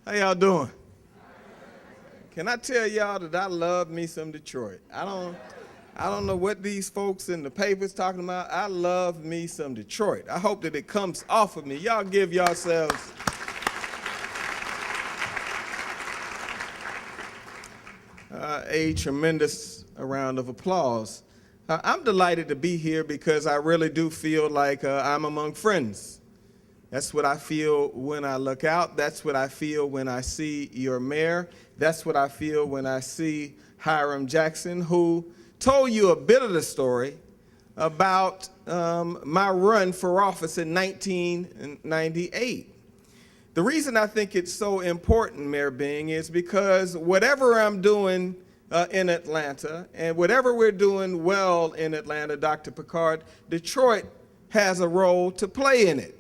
How y'all doing? Can I tell y'all that I love me some Detroit? I don't know what these folks in the papers talking about. I love me some Detroit. I hope that it comes off of me. Y'all give yourselves a tremendous round of applause. I'm delighted to be here because I really do feel like I'm among friends. That's what I feel when I look out. That's what I feel when I see your mayor. That's what I feel when I see Hiram Jackson, who told you a bit of the story about my run for office in 1998. The reason I think it's so important, Mayor Bing, is because whatever I'm doing in Atlanta, and whatever we're doing well in Atlanta, Dr. Picard, Detroit has a role to play in it.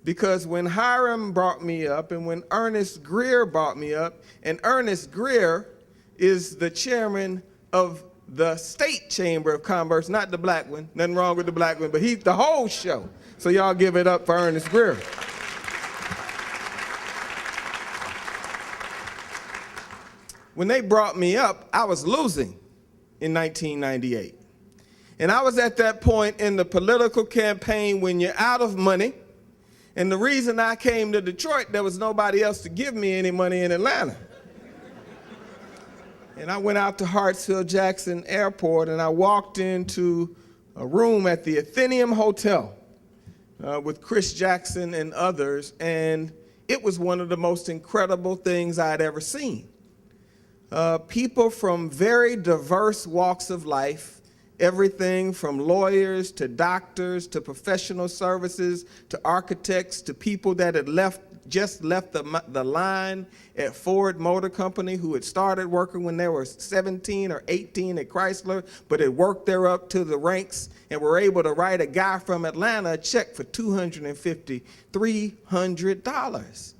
Because when Hiram brought me up and when Ernest Greer brought me up, and Ernest Greer is the chairman of the State Chamber of Commerce, not the black one, nothing wrong with the black one, but he's the whole show. So y'all give it up for Ernest Greer. When they brought me up, I was losing in 1998. And I was at that point in the political campaign when you're out of money. And the reason I came to Detroit, there was nobody else to give me any money in Atlanta. And I went out to Hartsfield-Jackson Airport and I walked into a room at the Athenaeum Hotel with Chris Jackson and others, and it was one of the most incredible things I'd ever seen. People from very diverse walks of life, everything from lawyers to doctors to professional services to architects to people that had just left the line at Ford Motor Company, who had started working when they were 17 or 18 at Chrysler, but had worked their up to the ranks and were able to write a guy from Atlanta a check for $250, $300.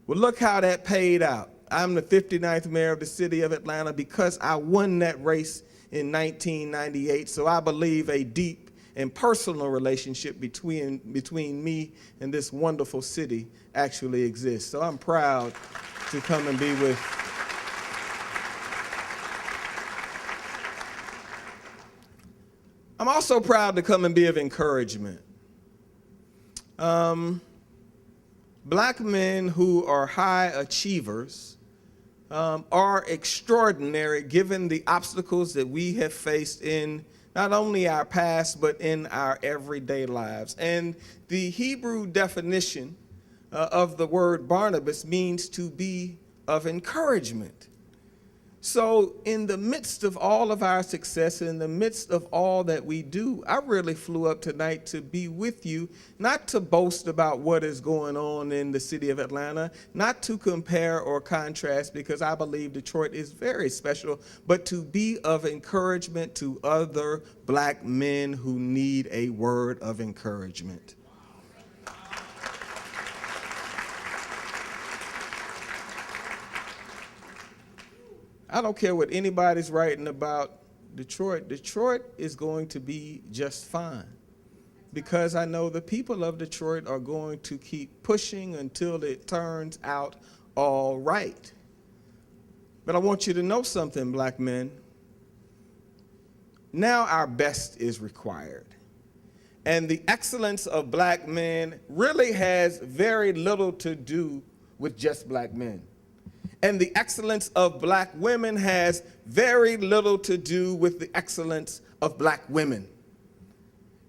Well, look how that paid out. I'm the 59th mayor of the city of Atlanta because I won that race in 1998, so I believe a deep and personal relationship between me and this wonderful city actually exists. So I'm proud to come and be with. I'm also proud to come and be of encouragement. Black men who are high achievers are extraordinary given the obstacles that we have faced in not only our past, but in our everyday lives. And the Hebrew definition of the word Barnabas means to be of encouragement. So in the midst of all of our success, in the midst of all that we do, I really flew up tonight to be with you, not to boast about what is going on in the city of Atlanta, not to compare or contrast, because I believe Detroit is very special, but to be of encouragement to other black men who need a word of encouragement. I don't care what anybody's writing about Detroit. Detroit is going to be just fine because I know the people of Detroit are going to keep pushing until it turns out all right. But I want you to know something, black men. Now our best is required. And the excellence of black men really has very little to do with just black men. And the excellence of black women has very little to do with the excellence of black women.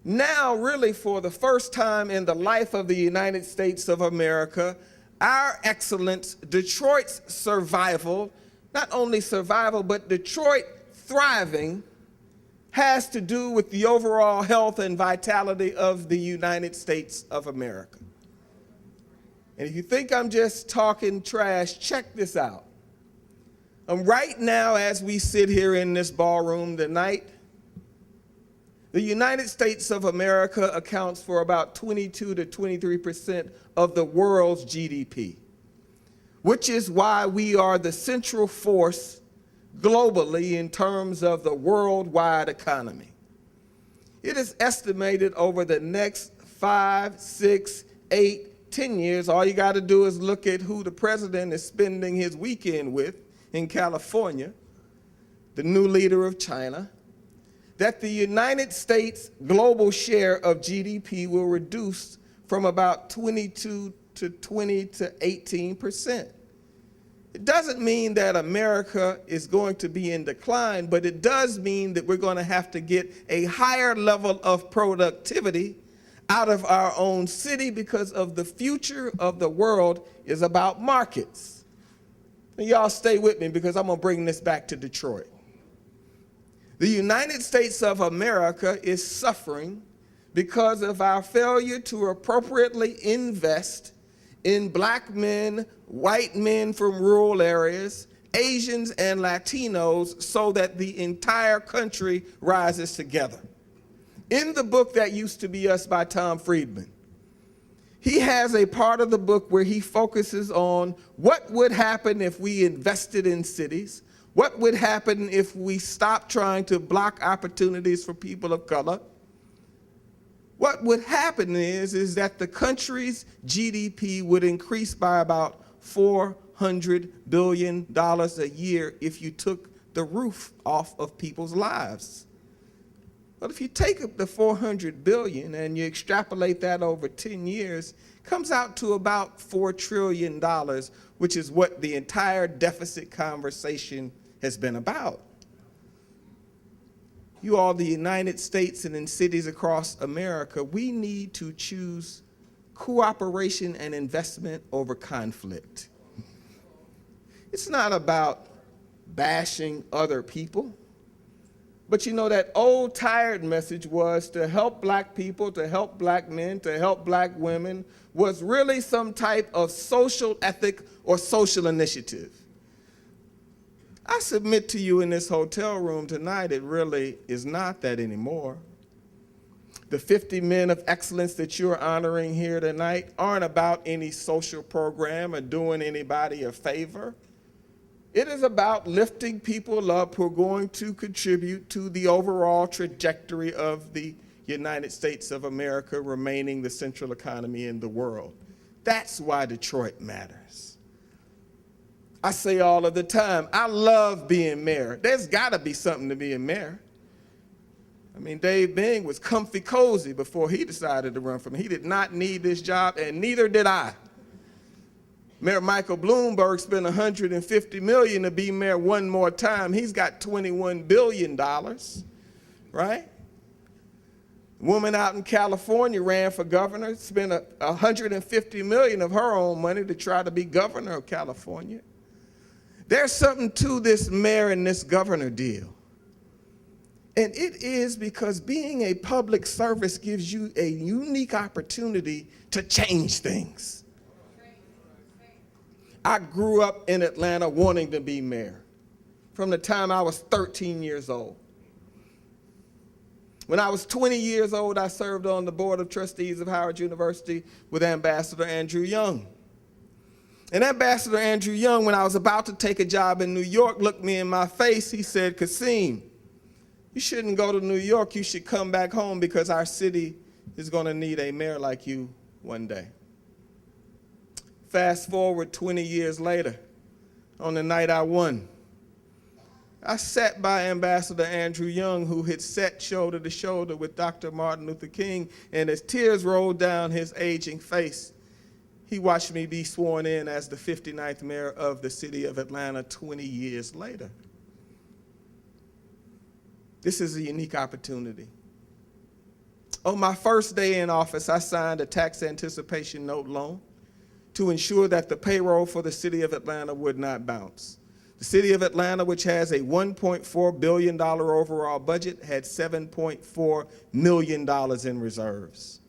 Now, really, for the first time in the life of the United States of America, our excellence, Detroit's survival, not only survival, but Detroit thriving, has to do with the overall health and vitality of the United States of America. And if you think I'm just talking trash, check this out. Right now, as we sit here in this ballroom tonight, the United States of America accounts for about 22 to 23% of the world's GDP, which is why we are the central force globally in terms of the worldwide economy. It is estimated over the next 5, 6, 8, 10 years, all you got to do is look at who the president is spending his weekend with in California, the new leader of China, that the United States global share of GDP will reduce from about 22 to 20 to 18%. It doesn't mean that America is going to be in decline, but it does mean that we're going to have to get a higher level of productivity out of our own city, because of the future of the world is about markets. And y'all stay with me, because I'm going to bring this back to Detroit. The United States of America is suffering because of our failure to appropriately invest in black men, white men from rural areas, Asians and Latinos, so that the entire country rises together. In the book That Used to Be Us by Tom Friedman, he has a part of the book where he focuses on what would happen if we invested in cities, what would happen if we stopped trying to block opportunities for people of color. What would happen is that the country's GDP would increase by about $400 billion a year if you took the roof off of people's lives. But if you take up the $400 billion and you extrapolate that over 10 years, it comes out to about $4 trillion, which is what the entire deficit conversation has been about. You all, the United States and in cities across America, we need to choose cooperation and investment over conflict. It's not about bashing other people, but you know, that old tired message was to help black people, to help black men, to help black women, was really some type of social ethic or social initiative. I submit to you in this hotel room tonight, it really is not that anymore. The 50 men of excellence that you're honoring here tonight aren't about any social program or doing anybody a favor. It is about lifting people up who are going to contribute to the overall trajectory of the United States of America remaining the central economy in the world. That's why Detroit matters. I say all of the time, I love being mayor. There's got to be something to being mayor. I mean, Dave Bing was comfy cozy before he decided to run for me. He did not need this job, and neither did I. Mayor Michael Bloomberg spent $150 million to be mayor one more time. He's got $21 billion, right? A woman out in California ran for governor, spent $150 million of her own money to try to be governor of California. There's something to this mayor and this governor deal. And it is because being a public service gives you a unique opportunity to change things. I grew up in Atlanta wanting to be mayor from the time I was 13 years old. When I was 20 years old, I served on the board of trustees of Howard University with Ambassador Andrew Young. And Ambassador Andrew Young, when I was about to take a job in New York, looked me in my face. He said, "KASIM, you shouldn't go to New York. You should come back home, because our city is going to need a mayor like you one day." Fast forward 20 years later, on the night I won, I sat by Ambassador Andrew Young, who had sat shoulder to shoulder with Dr. Martin Luther King, and as tears rolled down his aging face, he watched me be sworn in as the 59th mayor of the city of Atlanta 20 years later. This is a unique opportunity. On my first day in office, I signed a tax anticipation note loan to ensure that the payroll for the city of Atlanta would not bounce. The city of Atlanta, which has a $1.4 billion overall budget, had $7.4 million in reserves.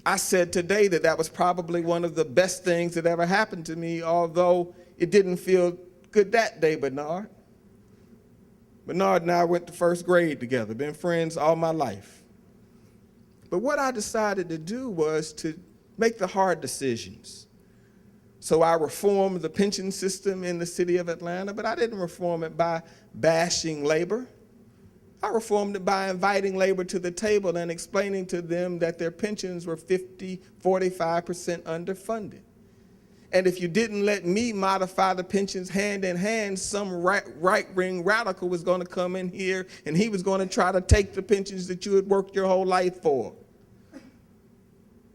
I said today that that was probably one of the best things that ever happened to me, although it didn't feel good that day, Bernard. Bernard and I went to first grade together, been friends all my life. But what I decided to do was to make the hard decisions. So I reformed the pension system in the city of Atlanta, but I didn't reform it by bashing labor. I reformed it by inviting labor to the table and explaining to them that their pensions were 50, 45% underfunded. And if you didn't let me modify the pensions hand in hand, some right-wing radical was going to come in here and he was going to try to take the pensions that you had worked your whole life for.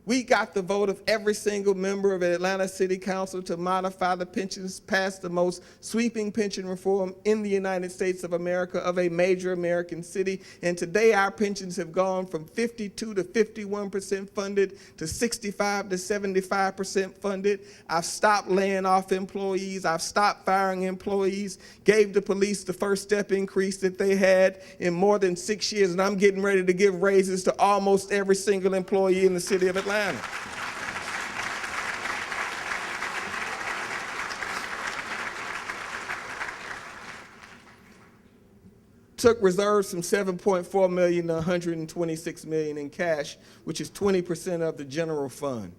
We got the vote of every single member of the Atlanta City Council to modify the pensions, pass the most sweeping pension reform in the United States of America of a major American city. And today our pensions have gone from 52 to 51% funded to 65 to 75% funded. I've stopped laying off employees. I've stopped firing employees, gave the police the first step increase that they had in more than 6 years. And I'm getting ready to give raises to almost every single employee in the city of Atlanta. Took reserves from $7.4 million to $126 million in cash, which is 20% of the general fund.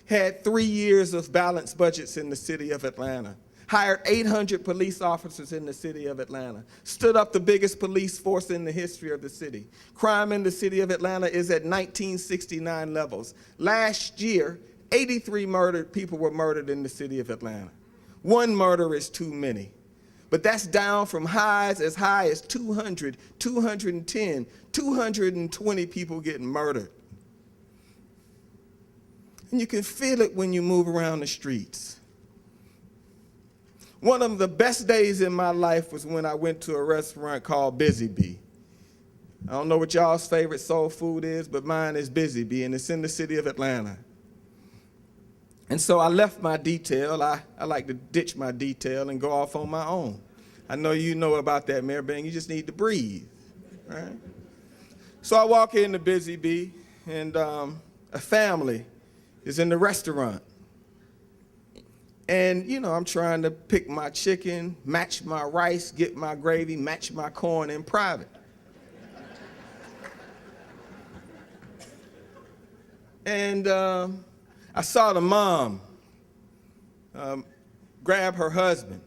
Had 3 years of balanced budgets in the city of Atlanta. Hired 800 police officers in the city of Atlanta. Stood up the biggest police force in the history of the city. Crime in the city of Atlanta is at 1969 levels. Last year, 83 people were murdered in the city of Atlanta. One murder is too many. But that's down from highs as high as 200, 210, 220 people getting murdered. And you can feel it when you move around the streets. One of the best days in my life was when I went to a restaurant called Busy Bee. I don't know what y'all's favorite soul food is, but mine is Busy Bee, and it's in the city of Atlanta. And so I left my detail. I like to ditch my detail and go off on my own. I know you know about that, Mayor Bang. You just need to breathe, right? So I walk into Busy Bee, and a family is in the restaurant. And, you know, I'm trying to pick my chicken, match my rice, get my gravy, match my corn in private. And I saw the mom grab her husband.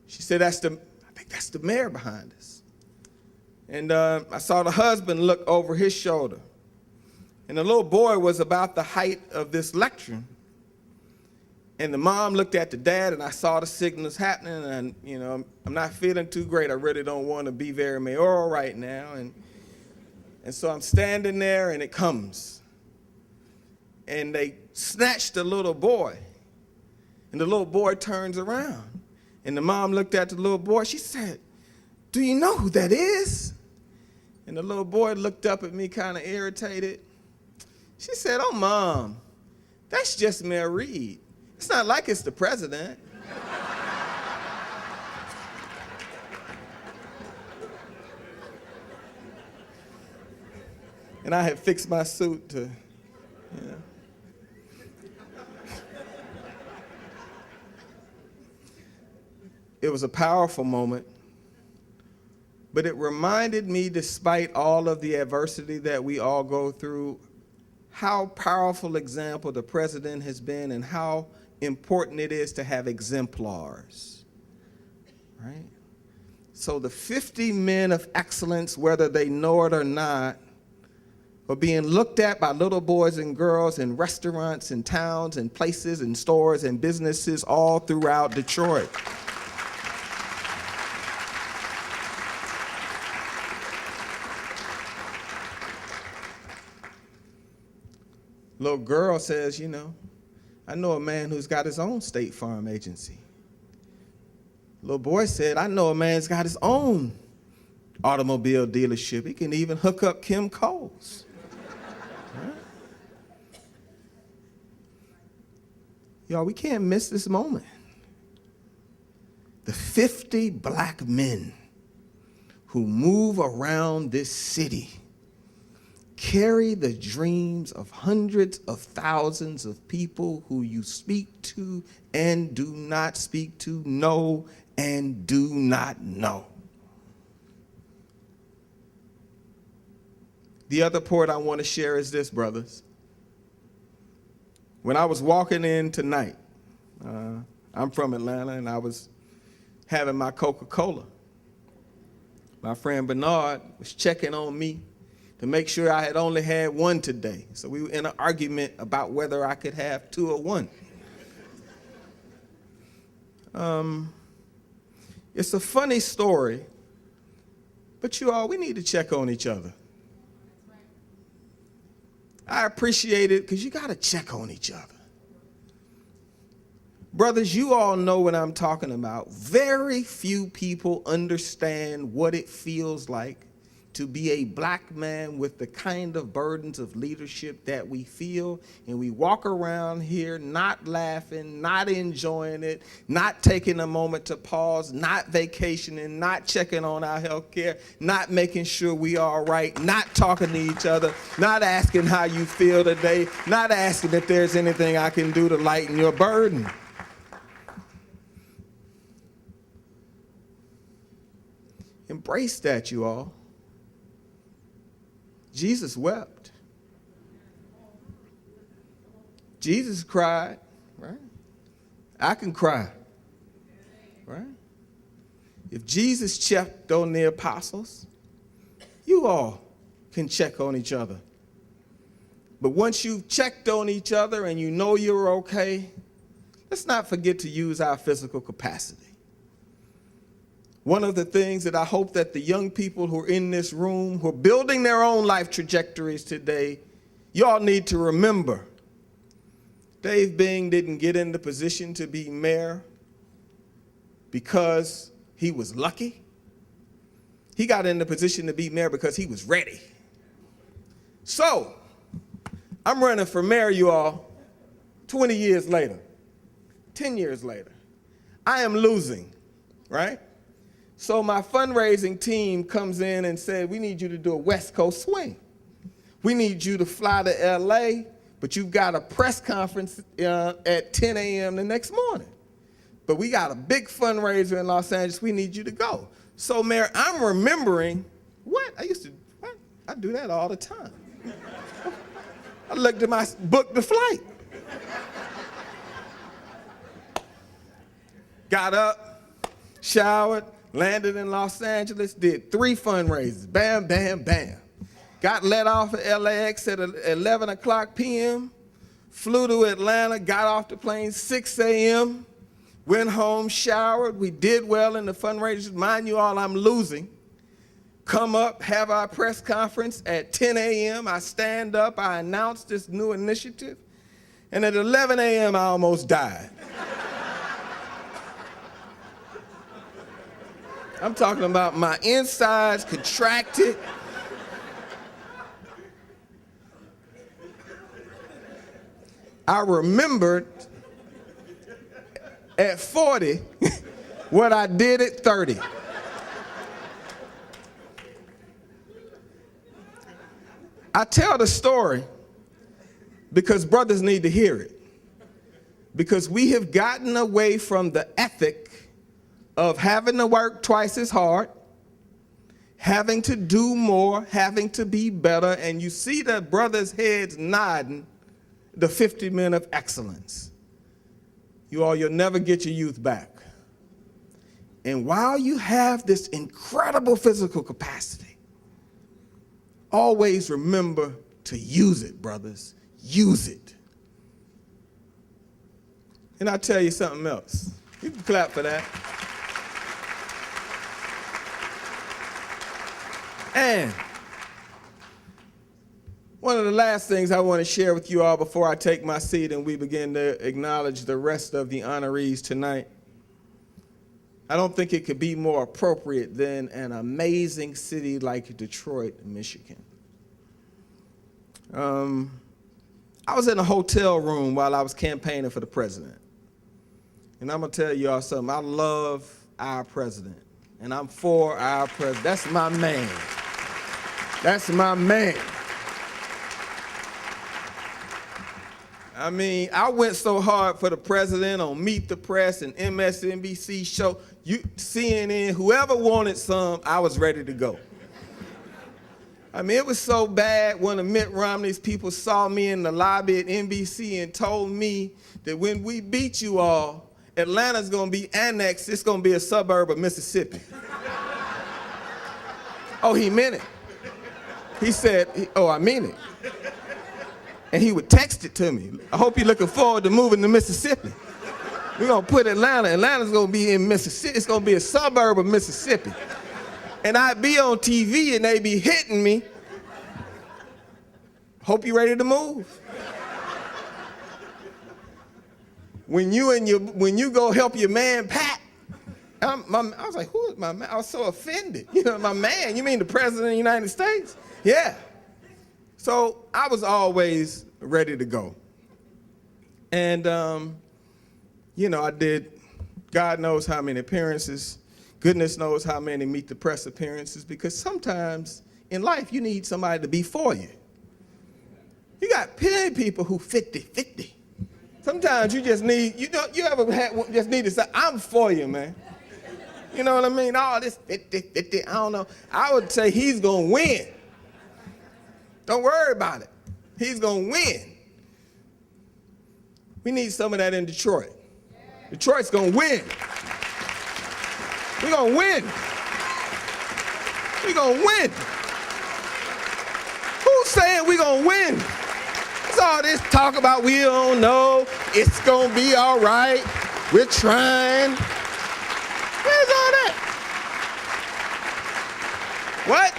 She said, I think that's the mayor behind us. And I saw the husband look over his shoulder. And the little boy was about the height of this lectern. And the mom looked at the dad, and I saw the signals happening, and, you know, I'm not feeling too great. I really don't want to be very mayoral right now. And so I'm standing there, and it comes. And they snatched the little boy, and the little boy turns around. And the mom looked at the little boy. She said, "Do you know who that is?" And the little boy looked up at me kind of irritated. She said, "Oh, Mom, that's just Mayor Reed. It's not like it's the president." And I had fixed my suit to, you know. It was a powerful moment, but it reminded me, despite all of the adversity that we all go through, how powerful example the president has been and how important it is to have exemplars, right? So the 50 men of excellence, whether they know it or not, are being looked at by little boys and girls in restaurants and towns and places and stores and businesses all throughout Detroit. Little girl says, you know, I know a man who's got his own State Farm agency. Little boy said, I know a man's got his own automobile dealership. He can even hook up Kim Coles. Right? Y'all, we can't miss this moment. The 50 black men who move around this city carry the dreams of hundreds of thousands of people who you speak to and do not speak to, know and do not know. The other point I want to share is this, brothers. When I was walking in tonight, I'm from Atlanta, and I was having my Coca-Cola. My friend Bernard was checking on me to make sure I had only had one today. So we were in an argument about whether I could have two or one. It's a funny story, but we need to check on each other. I appreciate it because you got to check on each other. Brothers, you all know what I'm talking about. Very few people understand what it feels like to be a black man with the kind of burdens of leadership that we feel, and we walk around here not laughing, not enjoying it, not taking a moment to pause, not vacationing, not checking on our health care, not making sure we are all right, not talking to each other, not asking how you feel today, not asking if there's anything I can do to lighten your burden. Embrace that, you all. Jesus wept. Jesus cried, right? I can cry, right? If Jesus checked on the apostles, you all can check on each other. But once you've checked on each other and you know you're okay, let's not forget to use our physical capacity. One of the things that I hope that the young people who are in this room, who are building their own life trajectories today, y'all need to remember, Dave Bing didn't get in the position to be mayor because he was lucky. He got in the position to be mayor because he was ready. So, I'm running for mayor, you all, 20 years later, 10 years later. I am losing, right? So my fundraising team comes in and said, we need you to do a West Coast swing. We need you to fly to LA, but you've got a press conference at 10 a.m. the next morning. But we got a big fundraiser in Los Angeles. We need you to go. So, Mayor, I'm remembering, I do that all the time. I looked at booked the flight. Got up, showered, landed in Los Angeles, did 3 fundraisers, bam, bam, bam. Got let off at LAX at 11 o'clock p.m., flew to Atlanta, got off the plane 6 a.m., went home, showered. We did well in the fundraisers. Mind you all, I'm losing. Come up, have our press conference at 10 a.m. I stand up, I announce this new initiative, and at 11 a.m. I almost died. I'm talking about my insides contracted. I remembered at 40 what I did at 30. I tell the story because brothers need to hear it. Because we have gotten away from the ethic of having to work twice as hard, having to do more, having to be better, and you see the brothers' heads nodding, the 50 men of excellence. You'll never get your youth back. And while you have this incredible physical capacity, always remember to use it, brothers. Use it. And I'll tell you something else. You can clap for that. And one of the last things I want to share with you all before I take my seat and we begin to acknowledge the rest of the honorees tonight, I don't think it could be more appropriate than an amazing city like Detroit, Michigan. I was in a hotel room while I was campaigning for the president. And I'm going to tell you all something. I love our president. And I'm for our president. That's my man. That's my man. I mean, I went so hard for the president on Meet the Press and MSNBC show. CNN, whoever wanted some, I was ready to go. I mean, it was so bad when the Mitt Romney's people saw me in the lobby at NBC and told me that when we beat you all, Atlanta's going to be annexed. It's going to be a suburb of Mississippi. Oh, he meant it. He said, oh, I mean it. And he would text it to me. I hope you're looking forward to moving to Mississippi. We're going to put Atlanta. Atlanta's going to be in Mississippi. It's going to be a suburb of Mississippi. And I'd be on TV and they'd be hitting me. Hope you're ready to move. When you go help your man Pat, I was like, who is my man? I was so offended. You know, my man, you mean the President of the United States? Yeah. So I was always ready to go. And, I did God knows how many appearances, goodness knows how many Meet the Press appearances, because sometimes in life you need somebody to be for you. You got plenty of people who 50-50. Sometimes you just need, you ever just need to say, I'm for you, man. You know what I mean? All this 50-50, I don't know. I would say he's going to win. Don't worry about it. He's going to win. We need some of that in Detroit. Detroit's going to win. We're going to win. We're going to win. Who's saying we're going to win? It's all this talk about we don't know. It's going to be all right. We're trying. Where's all that? What?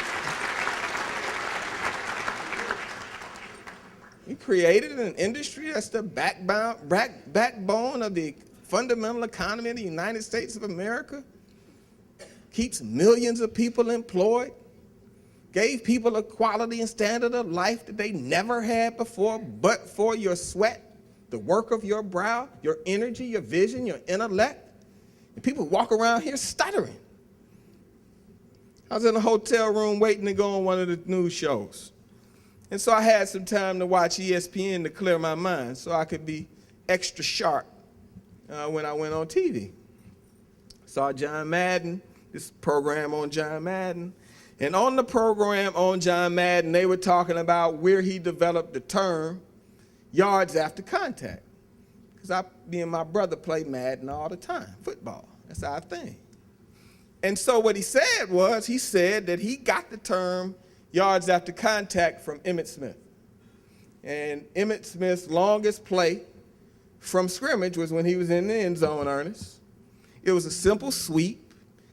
We created an industry that's the backbone of the fundamental economy of the United States of America. Keeps millions of people employed. Gave people a quality and standard of life that they never had before, but for your sweat, the work of your brow, your energy, your vision, your intellect. And people walk around here stuttering. I was in a hotel room waiting to go on one of the news shows. And so I had some time to watch ESPN to clear my mind so I could be extra sharp when I went on TV. Saw John Madden, this program on John Madden. And on the program on John Madden, they were talking about where he developed the term yards after contact. Because me and my brother play Madden all the time, football. That's our thing. And so what he said was, he said that he got the term yards after contact from Emmitt Smith. And Emmitt Smith's longest play from scrimmage was when he was in the end zone, Ernest. It was a simple sweep.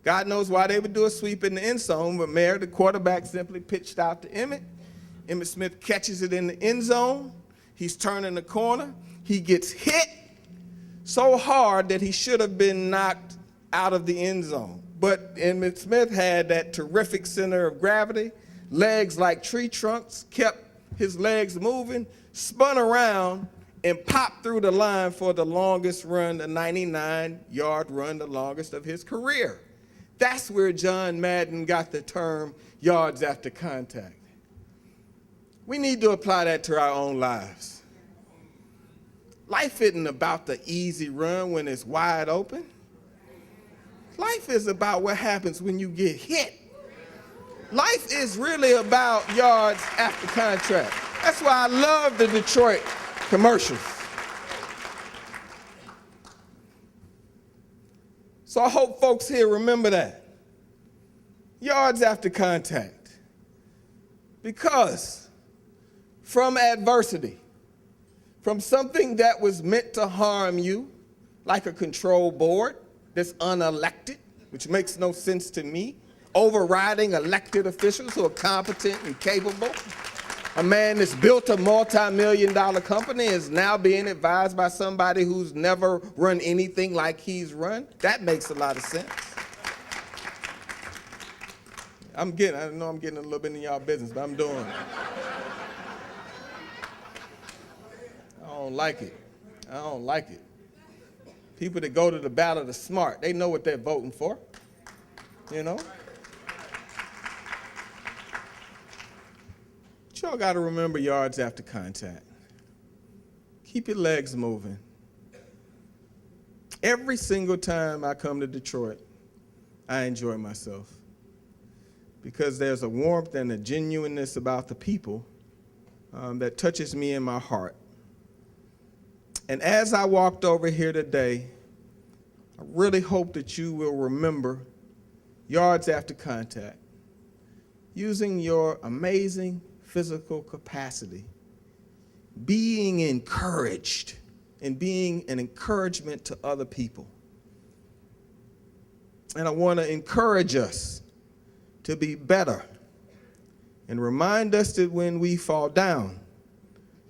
God knows why they would do a sweep in the end zone, but Mayor, the quarterback, simply pitched out to Emmitt. Emmitt Smith catches it in the end zone. He's turning the corner. He gets hit so hard that he should have been knocked out of the end zone. But Emmitt Smith had that terrific center of gravity, legs like tree trunks, kept his legs moving, spun around, and popped through the line for the longest run, the 99-yard run, the longest of his career. That's where John Madden got the term yards after contact. We need to apply that to our own lives. Life isn't about the easy run when it's wide open. Life is about what happens when you get hit. Life is really about yards after contact. That's why I love the Detroit commercials. So I hope folks here remember that. Yards after contact. Because from adversity, from something that was meant to harm you, like a control board that's unelected, which makes no sense to me, overriding elected officials who are competent and capable. A man that's built a multi-million-dollar company is now being advised by somebody who's never run anything like he's run. That makes a lot of sense. I know I'm getting a little bit in y'all business, but I'm doing it. I don't like it. I don't like it. People that go to the ballot are smart. They know what they're voting for, you know? But y'all got to remember yards after contact. Keep your legs moving. Every single time I come to Detroit, I enjoy myself because there's a warmth and a genuineness about the people that touches me in my heart. And as I walked over here today, I really hope that you will remember yards after contact. using your amazing physical capacity, being encouraged and being an encouragement to other people. And I want to encourage us to be better and remind us that when we fall down,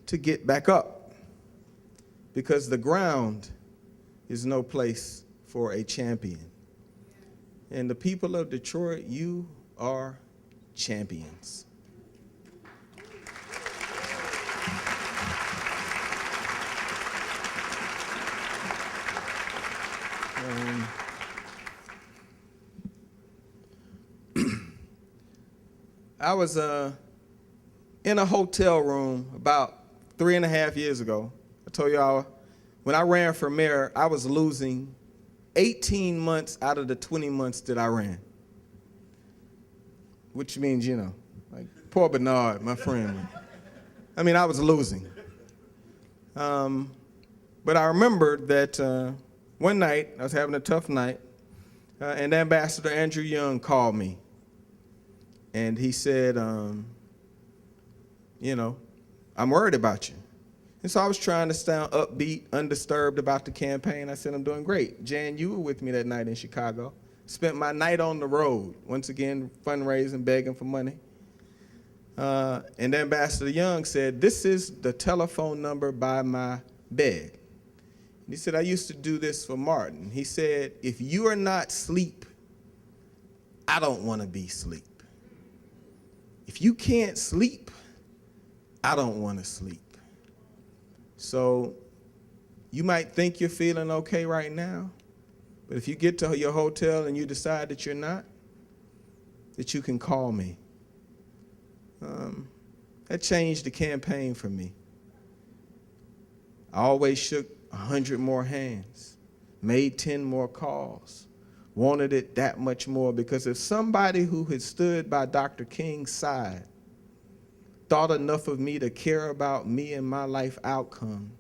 to get back up, because the ground is no place for a champion. And the people of Detroit, you are champions. I was in a hotel room about 3.5 years ago. I told y'all, when I ran for mayor, I was losing 18 months out of the 20 months that I ran. Which means, like poor Bernard, my friend. I mean, I was losing. But I remembered that one night, I was having a tough night, and Ambassador Andrew Young called me. And he said, I'm worried about you. And so I was trying to sound upbeat, undisturbed about the campaign. I said, I'm doing great. Jan, you were with me that night in Chicago. Spent my night on the road, once again, fundraising, begging for money. And Ambassador Young said, this is the telephone number by my bed. And he said, I used to do this for Martin. He said, if you are not sleep, I don't want to be sleep. If you can't sleep, I don't want to sleep. So you might think you're feeling okay right now, but if you get to your hotel and you decide that you're not, that you can call me. That changed the campaign for me. I always shook 100 more hands, made 10 more calls, wanted it that much more, because if somebody who had stood by Dr. King's side thought enough of me to care about me and my life outcome,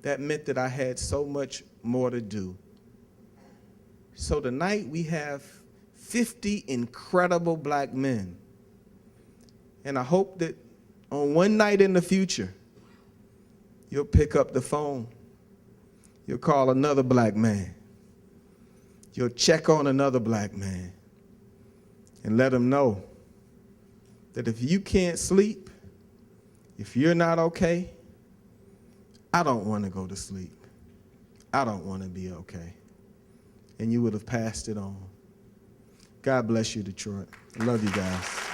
that meant that I had so much more to do. So tonight we have 50 incredible black men. And I hope that on one night in the future, you'll pick up the phone. You'll call another black man. You'll check on another black man and let him know that if you can't sleep, if you're not okay, I don't want to go to sleep. I don't want to be okay. And you would have passed it on. God bless you, Detroit. I love you guys.